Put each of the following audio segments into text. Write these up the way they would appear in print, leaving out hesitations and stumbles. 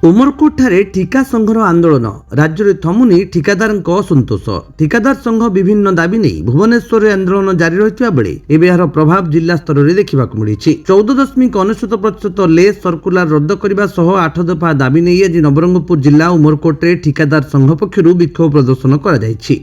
उमरकोट ठिका संघर आंदोलन राज्य में थमुनी ठिकादार असंतोष ठिकादार संघ विभिन्न दाबी नहीं भुवनेश्वर आंदोलन जारी रही बेले एवं यार प्रभाव जिला स्तर में देखा मिली 14.99% लेस सर्कुलर रद्द करने 8 दफा दाबी नहीं आज नवरंगपुर जिला उमरकोट ठिकादार संघ पक्षर विक्षोभ प्रदर्शन कर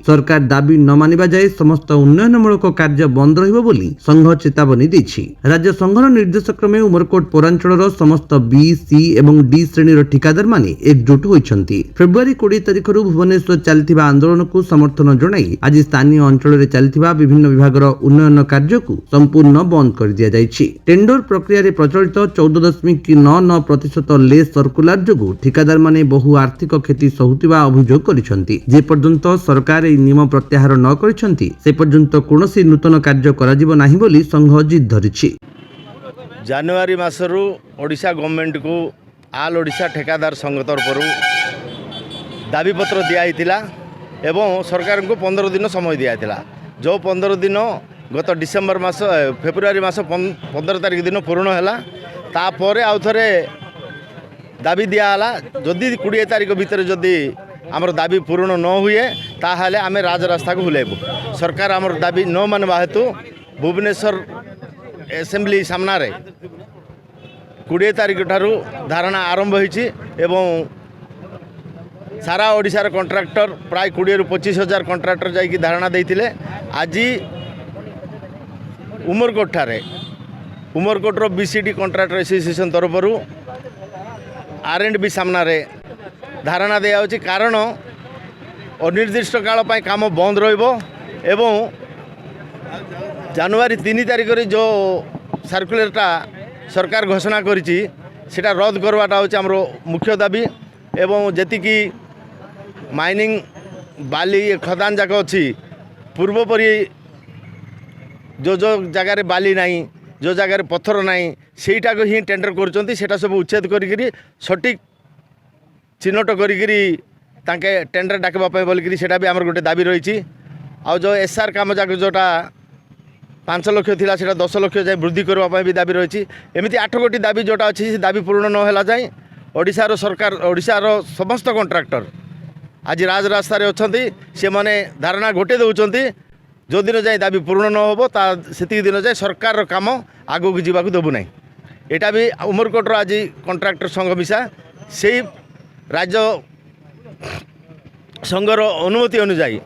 सरकार दाबी न मानिबा जाए समस्त उन्नयनमूलक कार्य बंद रही संघ चेतावनी देछि। राज्य संघर निर्देश क्रमे उमरकोट पौरांचल समस्त बी सी और डी श्रेणी ठिकादार माने एकजुट होइछन्ति। फेब्रुआरी 20 तारिख भुवनेश्वर चलथिबा आंदोलन को समर्थन जणाई आज स्थानीय अंचल में चलथिबा विभिन्न विभागर उन्नयन कार्य को संपूर्ण बंद कर दिया जाइछि। टेंडर प्रक्रिया रे प्रचलित 14.99% लेस सर्कुलर जोगु ठिकादार माने बहु आर्थिक क्षति सहुतिबा अभियोग करिसन्ति। जे पर्यंत सरकार ए नियम प्रत्याहार न करिसन्ति से पर्यंत कोनोसी नूतन कार्य कराजिबो नाही बोली संघ जिद धरिछि। जनवरी मासरू ओडिशा गवर्नमेंट को आल ओडिशा ठेकादार संघ तरफ दाबीपत्र दिया एवं सरकार को 15 दिन समय दिया जो 15 दिन गत डिसेम्बर मास फेब्रुआरी मास 15 तारिख दिन पूर्ण है तापर आउ थे दाबी दिहला जदि 20 तारिख भितर जदि आमर दाबी पूर्ण न हुए ताहले आमे राजरास्ता को हुलेबू। सरकार आमर दाबी न मानवा हेतु भुवनेश्वर एसेम्बली सामना 20 तारिख ठारू धारणा आरंभ होइछि एवं सारा ओडिशार कॉन्ट्रैक्टर प्राय 20 ରୁ 25 हजार कॉन्ट्रैक्टर जाइए धारणा देइथिले। आज उमरकोटर बीसीडी कॉन्ट्रैक्टर एसोसिएशन तरफ R&B सामना धारणा दिया कारण अनिर्दिष्ट काल पाई काम बंद रहिबो एवं जनवरी 3 तारिख जो सर्कुलरटा सरकार घोषणा करिछि सेटा रद्द करवाटा होछि हमरो मुख्य दाबी एवं जेतिकी माइनिंग बाली खदान जाक अच्छी पूर्वपरी जो जगार बाली नहीं जो जगार पत्थर नहीं सेटा को ही टेंडर करुँच सब उच्छेद करी सटीक चिन्हट करी टेंडर डाकवाई बोलिकी सेटा भी आमर गोटे दाबी रही। आ जो एसआर काम जाक जोटा 5 लाख थिला सेटा 10 लाख जाए वृद्धि करने भी दाबी रही। एमती 8 गोटी दाबी जोटा अच्छी से दाबी पूर्ण न होला जाए ओडिशार सरकार ओडिशार समस्त कॉन्ट्रैक्टर आज राजरास्ता अच्छा से माने धारणा घोटे दौरान जो दिन जाए दाबी पूर्ण न हो से दिन जाए सरकार काम आगू को जावाक देबू ना। यहाँ भी उमरकोटर आज कॉन्ट्रैक्टर संघ मिशा से राज्य संघर अनुमति अनुजाई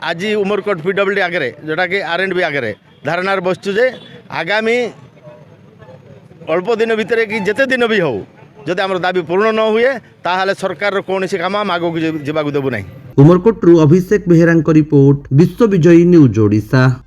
आज उमरकोट PWD आगे जोटा कि R&B आगे धारणार बसचु आगामी अल्प दिन भितर कि जिते दिन भी हो जदि आमर दाबी पूर्ण न हुए ताहले सरकार कौन काम आम आगू जावाक देबू ना। उमरकोट अभिषेक बेहेरा रिपोर्ट विश्व विजयी न्यूज ओडिशा।